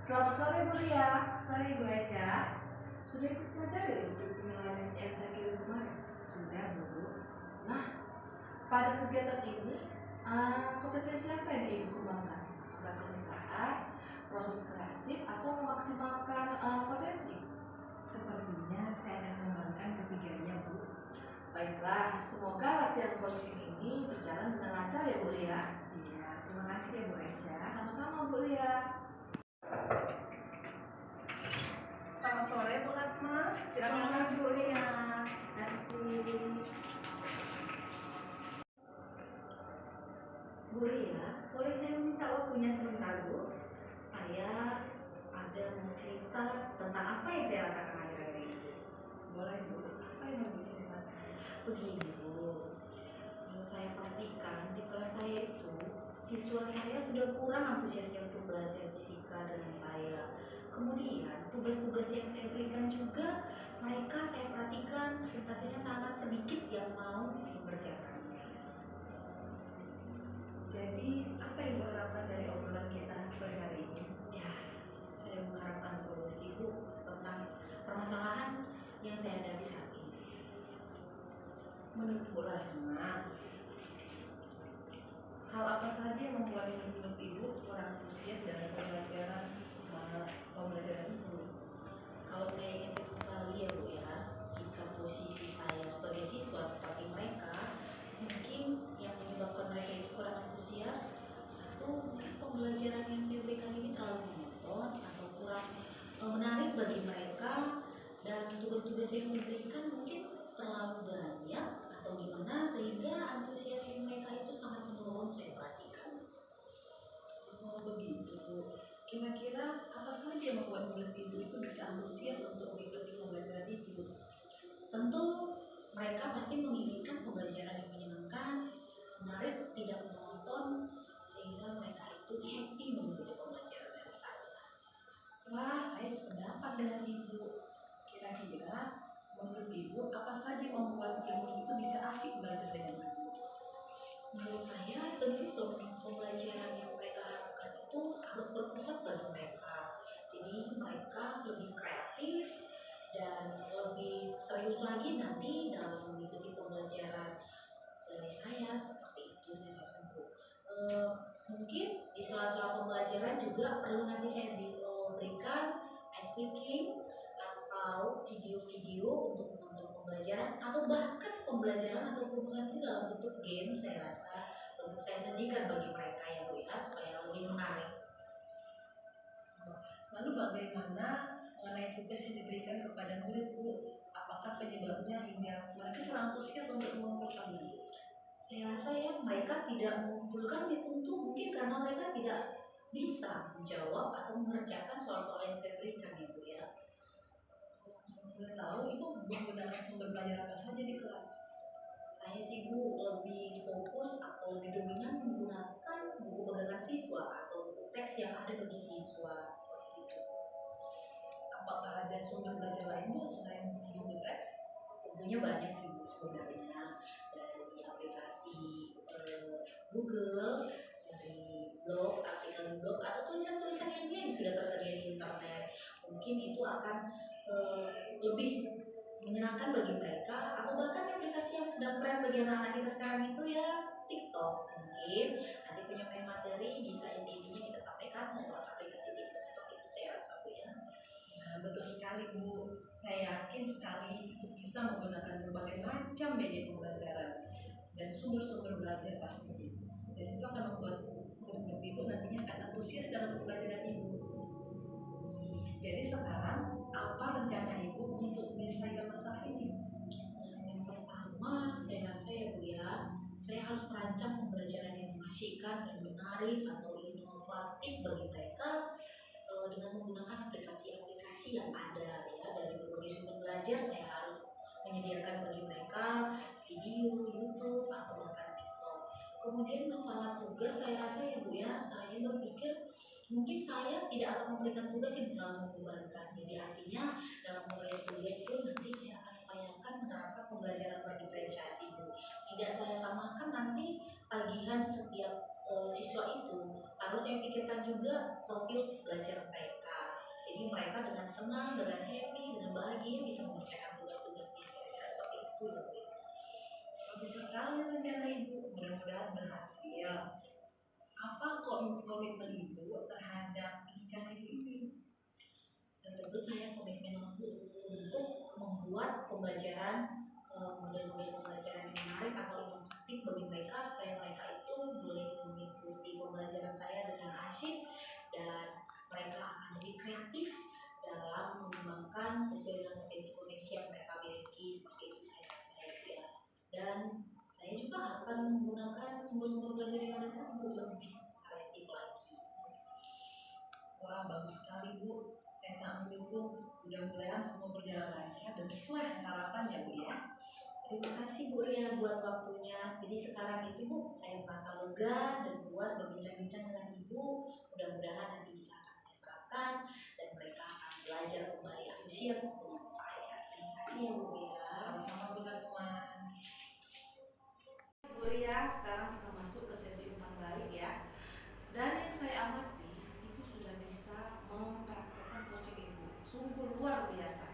Selamat sore Bu Ria. Sore Bu Aisyah. Sudah ikut pelajari untuk penilaian yang saya kirim kemarin? Sudah Bu. Nah, pada kegiatan ini kompetensi apa yang Ibu kembangkan? Apakah kemitraan, proses kreatif, atau memaksimalkan potensi? Sepertinya saya akan mengembangkan ketiganya, Bu. Baiklah, semoga latihan coaching ini berjalan dengan lancar ya Bu Ria. Iya, terima kasih ya Bu Aisyah. Sama-sama Bu Ria. Selamat sore Bu Lasma. Silakan Selamat Mas Bu Ria. kasih. Bu Ria, boleh saya minta waktunya sebentar Bu? Saya ada mau cerita tentang apa yang saya rasakan akhir-akhir ini. Boleh Bu. Apa yang mau diceritakan? Begini Bu, kalau saya perhatikan di kelas saya itu siswa saya sudah kurang antusiasnya untuk belajar fisika dengan saya. Kemudian tugas-tugas yang saya berikan juga mereka saya perhatikan presentasinya sangat sedikit yang mau mengerjakannya. Jadi, apa yang Bu harapkan dari obrolan kita sore hari ini? Ya, saya mengharapkan solusi Bu tentang permasalahan yang saya hadapi saat ini. Menurut Bu Lasma, hal apa saja yang membuat menurut Ibu kurang antusias dalam pembelajaran itu? Kalau saya ingin kembali ya Bu ya, jika posisi saya sebagai siswa seperti mereka, mungkin yang menyebabkan mereka itu kurang antusias, satu mungkin pembelajaran yang saya berikan ini terlalu monoton atau kurang menarik bagi mereka, dan tugas-tugas yang saya berikan mungkin terlalu banyak atau gimana sehingga antusiasme mereka itu sangat menurun saya perhatikan. Oh begitu Bu. Kira-kira apa saja yang membuat murid Ibu itu bisa antusias untuk mengikuti pembelajaran itu? Tentu mereka pasti menginginkan pembelajaran yang menyenangkan, menarik, tidak monoton, sehingga mereka itu happy mengikuti pembelajaran dari saya. Wah, saya sependapat dengan Ibu. Kira-kira menurut Ibu apa saja yang membuat murid itu bisa asik belajar dengan Ibu? Menurut saya tentu pembelajaran yang mereka harapkan itu harus berpusat bagi mereka. Jadi mereka lebih kreatif dan lebih serius lagi nanti dalam mengikuti pembelajaran dari saya, seperti itu saya rasa Bu. Mungkin di sela-sela pembelajaran juga perlu nanti saya berikan ice breaking atau video-video untuk menonton pembelajaran, atau bahkan pembelajaran atau pembelajaran itu dalam bentuk game saya rasa untuk saya sajikan bagi mereka ya Bu ya, supaya lebih menarik. Lalu bagaimana mengenai tugas yang diberikan kepada murid Bu? Apakah penyebabnya hingga mereka kurang antusias untuk mengumpulkannya? Saya rasa ya mereka tidak mengumpulkan itu mungkin karena mereka tidak bisa menjawab atau mengerjakan soal-soal yang saya berikan ya Bu ya. Boleh tahu Ibu menggunakan sumber belajar apa saja di kelas? Saya sih Bu lebih fokus atau lebih dominan menggunakan buku pegangan siswa atau buku teks yang ada bagi siswa, seperti itu. Apakah ada sumber belajar lain Bu selain buku teks? Tentunya banyak sih Bu sebenarnya, dari aplikasi Google, dari blog, artikel blog, atau tulisan-tulisan yang sudah tersedia di internet. Mungkin itu akan lebih menyenangkan bagi mereka, atau bahkan aplikasi yang sedang tren bagi anak-anak kita sekarang itu ya TikTok. Mungkin nanti penyampaian materi bisa intinya kita sampaikan lewat aplikasi TikTok, seperti itu saya rasa Bu ya. Nah, betul sekali Bu. Saya yakin sekali Ibu bisa menggunakan berbagai macam media pembelajaran dan sumber-sumber belajar pastinya. Dan itu akan membuat murid Ibu nantinya akan antusias dalam pembelajaran Ibu. Jadi sekarang apa rencana Ibu untuk menyelesaikan masalah ini? Yang pertama saya rasa ya Bu ya, saya harus merancang pembelajaran yang mengasyikan dan menarik atau inovatif bagi mereka dengan menggunakan aplikasi-aplikasi yang ada ya, dari berbagai sumber belajar. Saya harus menyediakan bagi mereka video, YouTube, atau bahkan TikTok. Kemudian masalah tugas saya rasa ya Bu ya, saya berpikir mungkin saya tidak akan memberikan tugas yang terlalu membebankan. Jadi artinya dalam memberikan tugas itu nanti saya akan upayakan menerapkan pembelajaran berdiferensiasi Bu. Tidak saya samakan nanti tagihan setiap siswa itu. Harus saya pikirkan juga profil belajar mereka. mereka dengan senang, dengan happy, dengan bahagia bisa mengerjakan tugas-tugasnya. Kira-kira seperti itu ya Bu. Bagus sekali rencana Ibu, mudah-mudahan berhasil. Apa komitmen Ibu terhadap rencana Ibu ini? Dan tentu saya komitmen untuk membuat pembelajaran model-model pembelajaran yang menarik atau inovatif bagi mereka supaya mereka itu boleh mengikuti pembelajaran saya dengan asyik dan mereka akan lebih kreatif dalam mengembangkan sesuai dengan potensi-potensi yang mereka miliki. Seperti itu saya ya. Dan saya juga akan menggunakan sumber-sumber belajar yang ada untuk lebih kreatif lagi. Wah, bagus sekali Bu. Saya sangat mendukung. Mudah-mudahan semua berjalan lancar dan sesuai harapan ya Bu ya. Terima kasih Bu Ria buat waktunya. Jadi sekarang itu Bu, saya merasa lega dan puas berbincang-bincang dengan Ibu. Mudah-mudahan nanti bisa akan saya terapkan dan mereka akan belajar kembali antusias dengan saya. Terima kasih ya Bu Ria. Sama-sama Bu Tasman. Bu Ria, sekarang kita masuk ke sesi umpan balik ya. Dari yang saya amati, Ibu sudah bisa mempraktekkan coaching Ibu. Sungguh luar biasa.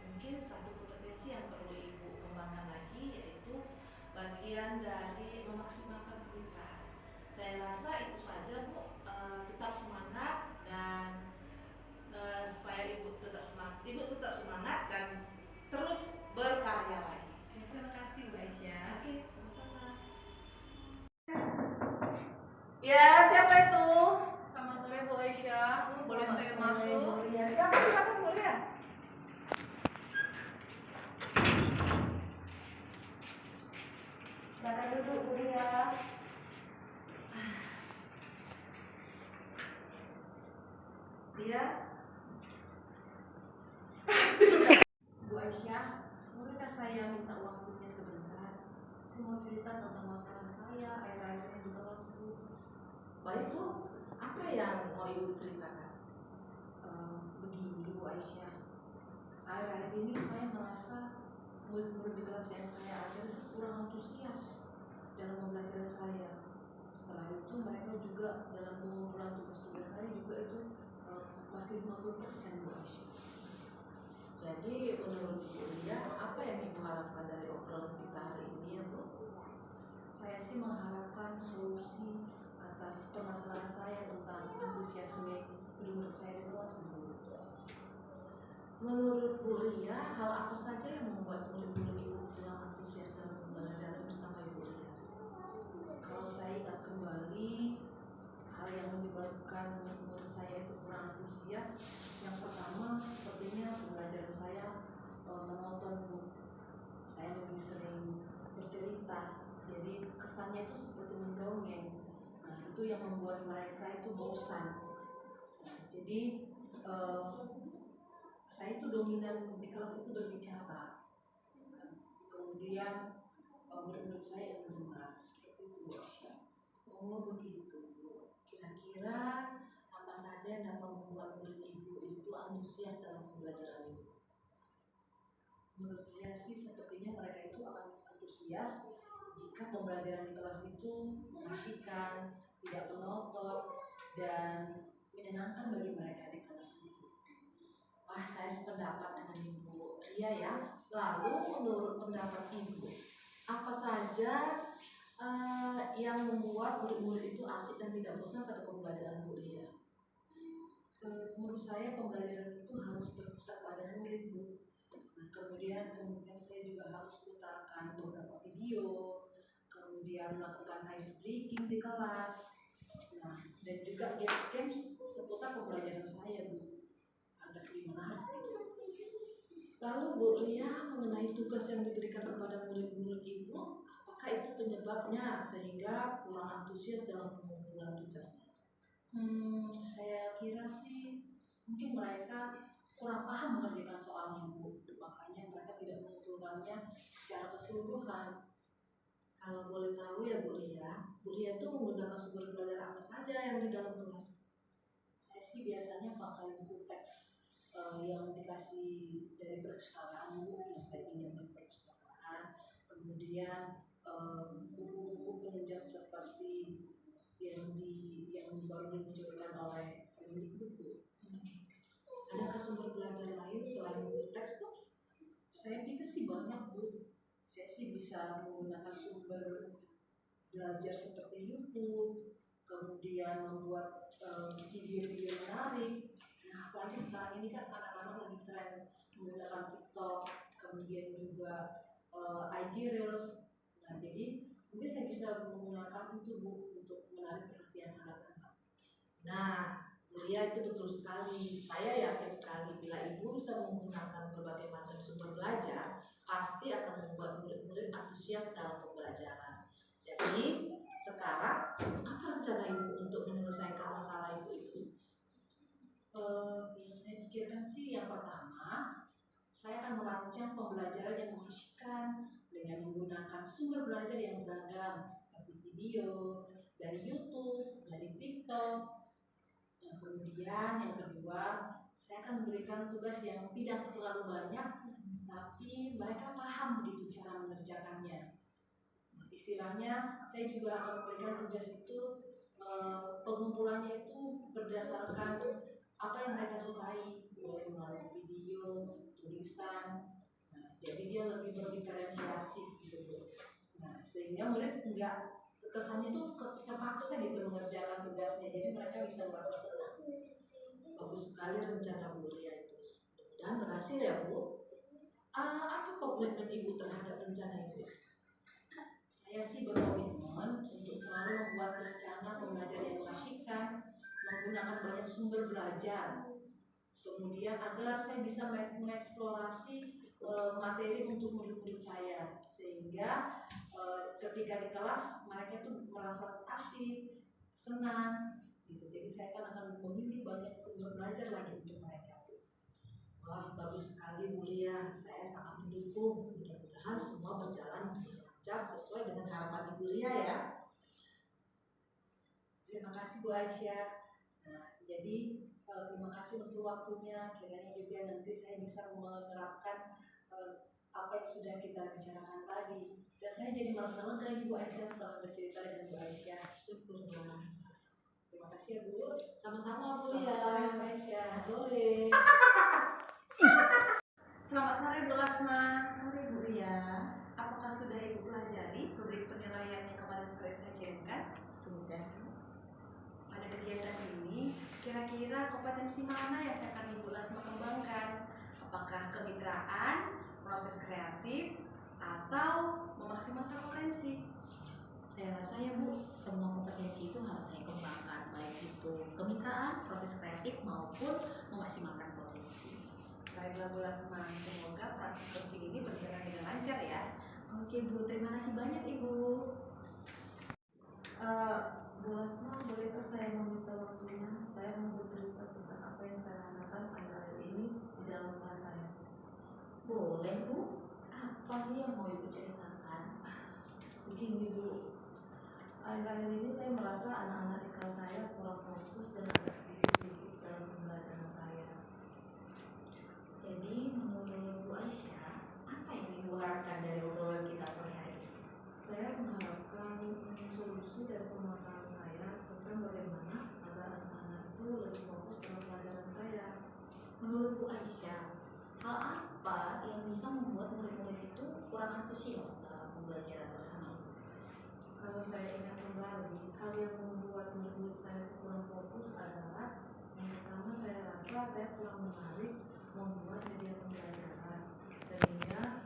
Mungkin satu kompetensi yang perlu Ibu kembangkan lagi yaitu bagian dari memaksimalkan kemitraan. Saya rasa itu saja Bu, tetap semangat dan supaya Ibu tetap semangat dan terus berkarya lagi. Terima kasih Bu Aisyah. Oke, sama-sama. Ya, siapa itu? Selamat sore Bu Aisyah. Boleh saya masuk? Ya, silakan Bu Ria. Silakan duduk Bu Ria. Iya. Bu Aisyah, bolehkah saya minta waktunya sebentar? Saya mau cerita tentang masalah saya akhir-akhir ini di kelas Bu. Baik Bu, apa yang mau Ibu ceritakan? Begini Bu Aisyah, akhir-akhir ini saya merasa murid-murid di kelas yang saya ajar itu kurang antusias dalam pembelajaran saya. Setelah itu mereka juga dalam pengumpulan tugas-tugas saya juga itu masih 50% Bu Aisyah. Jadi menurut Bu Ria, apa yang Ibu harapkan dari obrolan kita hari ini ya Bu? Saya sih mengharapkan solusi atas permasalahan saya tentang antusiasme murid-murid saya di kelas Bu. Menurut Bu Ria, hal apa saja yang membuat murid-murid Ibu kurang antusias dalam pembelajaran bersama Ibu Ria? Kalau saya ingat kembali, hal yang menyebabkan murid saya itu kurang antusias, yang pertama sepertinya pembelajaran saya menonton Bu. Saya lebih sering bercerita, jadi kesannya itu seperti mendongeng. Nah, itu yang membuat mereka itu bosan. Jadi saya itu dominan di kelas itu berbicara. Kemudian murid-murid saya yang mendengar. Seperti itu Bu Aisyah. Oh begitu. Kira-kira apa saja yang dapat membuat murid Ibu itu antusias dalam pembelajaran Ibu? Menurut saya sih sepertinya mereka itu akan antusias jika pembelajaran di kelas itu mengasyikan, tidak monoton, dan menyenangkan bagi mereka di kelas itu. Wah, saya sependapat dengan Ibu Ria ya. Lalu menurut pendapat Ibu, apa saja yang membuat murid-murid itu asik dan tidak bosan pada pembelajaran Bu Ria? Menurut saya pembelajaran itu harus berpusat pada murid Bu. Nah, kemudian saya juga harus putarkan beberapa video, kemudian melakukan ice breaking di kelas. Nah, dan juga games-games seputar pembelajaran saya Bu, agar lebih menarik gitu. Lalu Bu Ria, mengenai tugas yang diberikan kepada murid-murid Ibu, apakah itu penyebabnya sehingga kurang antusias dalam pengumpulan tugasnya? Saya kira sih mungkin mereka kurang paham mengerjakan soalnya Bu, makanya mereka tidak mengumpulkannya secara keseluruhan. Kalau boleh tahu ya Bu Ria itu menggunakan sumber belajar apa saja yang di dalam kelas? Saya sih biasanya pakai buku teks yang dikasih dari perpustakaan Bu, yang saya pinjam dari perpustakaan. Kemudian buku-buku penunjang seperti yang baru diluncurkan oleh Kemendikbud Bu. Adakah Saya pikir sih banyak Bu. Saya sih bisa menggunakan sumber belajar seperti YouTube, kemudian membuat video-video menarik. Nah, apalagi sekarang ini kan anak-anak lagi tren menggunakan TikTok, kemudian juga IG Reels. Nah, jadi mungkin saya bisa menggunakan itu Bu untuk menarik perhatian anak-anak. Nah, Buria itu betul sekali. Saya yakin sekali bila ibu bisa menggunakan berbagai macam sumber belajar, pasti akan membuat murid-murid antusias dalam pembelajaran. Jadi, sekarang apa rencana ibu untuk menyelesaikan masalah ibu itu? Yang saya pikirkan sih yang pertama, saya akan merancang pembelajaran yang mengasyikkan dengan menggunakan sumber belajar yang beragam seperti video dari YouTube, dari TikTok. Kemudian yang kedua, saya akan memberikan tugas yang tidak terlalu banyak, tapi mereka paham gitu cara mengerjakannya. Istilahnya, saya juga akan memberikan tugas itu pengumpulannya itu berdasarkan apa yang mereka sukai, mulai melalui video, tulisan. Nah, jadi dia lebih berdiferensiasi gitu. Nah, sehingga murid enggak kesannya tuh terpaksa gitu mengerjakan tugasnya, jadi mereka bisa merasa senang. Bagus sekali rencana Buria itu. Mudah-mudahan berhasil ya Bu. Apa komitmen ibu terhadap rencana itu? Saya sih berkomitmen untuk selalu membuat rencana pembelajaran yang mengasyikkan, menggunakan banyak sumber belajar, kemudian agar saya bisa mengeksplorasi materi untuk murid-murid saya, sehingga ketika di kelas mereka tuh merasa asik, senang, gitu. Jadi saya akan memilih banyak sumber belajar lagi untuk mereka. Wah, bagus sekali Buria. Saya sangat mendukung. Mudah-mudahan semua berjalan dengan lancar sesuai dengan harapan Ibu Ria ya. Terima kasih Bu Aisyah. Nah, jadi terima kasih untuk waktunya. Kiranya juga nanti saya bisa menerapkan apa yang sudah kita bicarakan tadi. Dan saya jadi merasa lega Bu Aisyah setelah bercerita dengan Bu Aisyah. Syukurlah. Terima kasih ya Bu. Sama-sama Bu Ria. Selamat sore Bu Aisyah. Sore. Selamat sore Bu Lasma. Sore Bu Ria. Apakah sudah Ibu pelajari rubrik penilaian yang kemarin sudah saya kirimkan? Sudah. Pada kegiatan ini, kira-kira kompetensi mana yang akan Ibu Lasma kembangkan? Apakah kemitraan, proses kreatif, atau memaksimalkan potensi? Saya rasa ya Bu, semua kompetensi itu harus saya kembangkan, baik itu kemitraan, proses kreatif maupun memaksimalkan potensi. Baiklah Bu Lasma, semoga praktik coaching ini berjalan dengan lancar ya. Oke Bu, terima kasih banyak Ibu. Bu Lasma, bolehkah saya meminta waktunya? Saya mau bercerita tentang apa yang saya rasakan akhir-akhir ini di dalam kelas saya. Boleh Bu, apa sih yang mau Ibu ceritakan? Begini Bu, akhir-akhir ini saya merasa anak-anak di kelas saya kurang fokus dan agak sedikit gugup dalam pembelajaran saya. Jadi menurut Bu Aisyah, apa yang Ibu harapkan dari obrolan kita sore hari ini? Saya mengharapkan solusi dari permasalahan saya tentang bagaimana agar anak-anak itu lebih fokus dalam pelajaran saya. Menurut Bu Aisyah, hal apa yang bisa membuat murid-murid itu kurang antusias dalam pembelajaran bersama Ibu? Kalau saya ingat kembali, hal yang membuat murid-murid saya kurang fokus adalah yang pertama, saya rasa saya kurang menarik membuat media pembelajaran, sehingga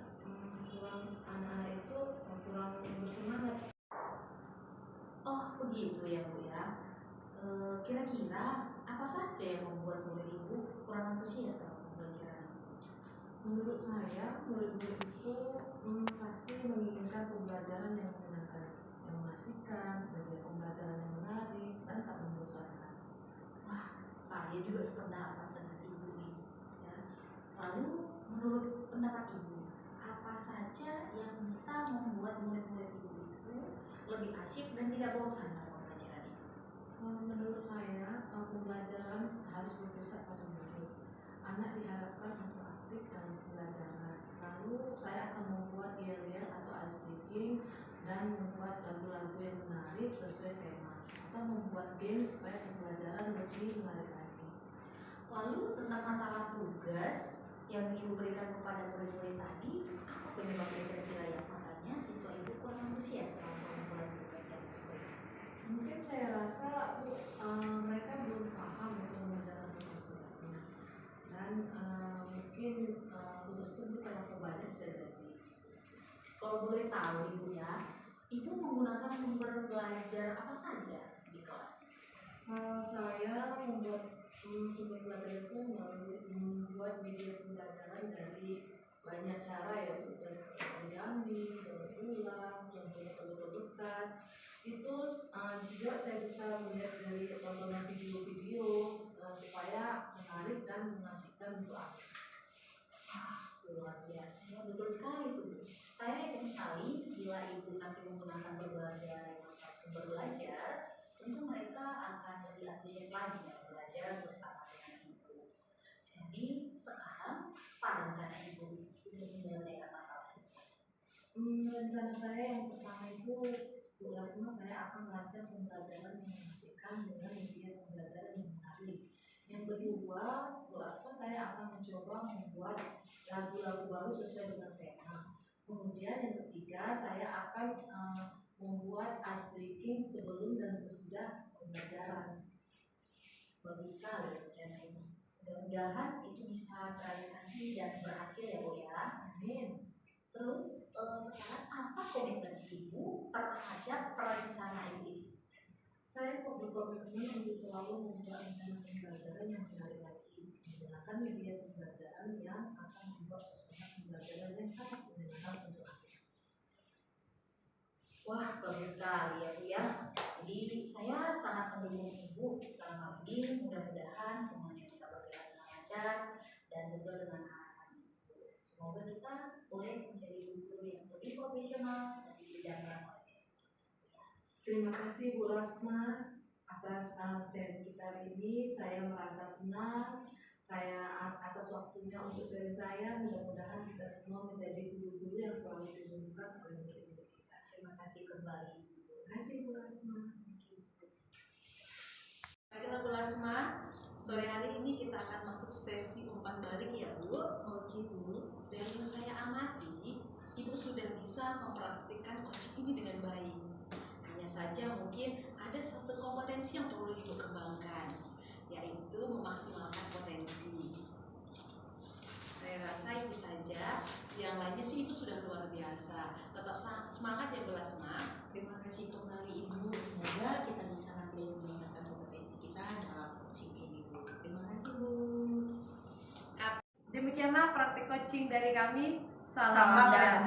kurang anak-anak itu kurang bersemangat. Oh begitu ya Bu ya. Kira-kira apa saja yang membuat murid Ibu kurang antusias dalam pembelajaran? Menurut saya, murid-murid itu pasti menginginkan pembelajaran yang menyenangkan, yang mengasihkan, media pembelajaran yang menarik, dan tak membosankan. Wah, saya juga sependapat dengan Ibu nih. Ya. Lalu menurut pendapat Ibu, apa saja yang bisa membuat murid-murid Ibu itu lebih asyik dan tidak bosan dalam pembelajaran itu? Menurut saya, pembelajaran harus berpusat pada murid. Anak diharapkan untuk aktif dalam pembelajaran. Lalu saya akan membuat yel-yel atau ice breaking dan membuat lagu-lagu yang menarik sesuai tema, atau membuat game supaya pembelajaran lebih menarik lagi. Lalu tentang masalah tugas, yang Ibu berikan kepada murid-murid tadi, apa penyebabnya kira-kira ya? Makanya siswa Ibu kurang antusias dalam pengumpulan tugas dan murid. Mungkin saya rasa Bu, mereka belum paham untuk mengerjakan tugas-tugasnya, dan mungkin tugas itu terlalu banyak bisa jadi. Kalau boleh tahu Ibu ya, Ibu menggunakan sumber belajar apa saja di kelas? Kalau saya membuat sumber belajar itu melalui membuat media pembelajaran dari banyak cara ya Bu, dari Yami, dari ulang, contohnya tabel bekas. Itu juga saya bisa melihat dari tontonan video-video supaya menarik dan mengasihkan untuk anak. Luar biasa ya, betul sekali tuh Bu. Saya yakin sekali bila Ibu nanti menggunakan berbagai macam sumber belajar, tentu mereka akan lebih antusias lagi ya belajar bersama dengan Ibu. Jadi sekarang apa rencana Ibu untuk menyelesaikan masalah ini? Rencana saya yang pertama itu Bu Lasma, saya akan merancang pembelajaran yang mengasihkan dengan media pembelajaran yang menarik. Yang kedua, Bu Lasma, saya akan mencoba membuat lagu-lagu baru sesuai dengan tema. Kemudian yang ketiga, saya akan membuat ice breaking sebelum dan sesudah pembelajaran. Bagus sekali rencana ini. Mudah-mudahan itu bisa terrealisasi dan berhasil ya Bu ya. Amin. Terus sekarang apa komitmen Ibu terhadap perencana Ibu ini? Saya berkomitmen untuk selalu membuat rencana pembelajaran yang menarik lagi, menggunakan media pembelajaran yang akan membuat suasana pembelajaran yang sangat menyenangkan untuk anak. Wah, bagus sekali ya Bu ya. Jadi saya sangat mendukung Ibu dalam hal ini. Mudah-mudahan semuanya bisa berjalan dengan lancar dan sesuai dengan harapan Ibu. Semoga kita boleh menjadi guru yang lebih profesional dan di bidang yang siswa. Terima kasih Bu Lasma atas sharing kita ini. Saya merasa senang. Saya atas waktunya untuk sharing saya. Mudah-mudahan kita semua menjadi guru-guru yang selalu dirindukan oleh murid-murid kita. Terima kasih kembali. Terima kasih Bu Lasma. Baiklah Bu Lasma, sore hari ini kita akan masuk sesi umpan balik ya Bu. Oke Bu. Dari yang saya amati, Ibu sudah bisa mempraktikkan coaching ini dengan baik. Hanya saja mungkin ada satu kompetensi yang perlu Ibu kembangkan, yaitu memaksimalkan potensi. Saya rasa itu saja, yang lainnya sih Ibu sudah luar biasa. Tetap semangat ya Bu Lasma. Terima kasih kembali Ibu. Semoga kita bisa nanti meningkatkan kompetensi kita dalam coaching ini Bu. Terima kasih Bu. Demikianlah praktik coaching dari kami. Salam dan dan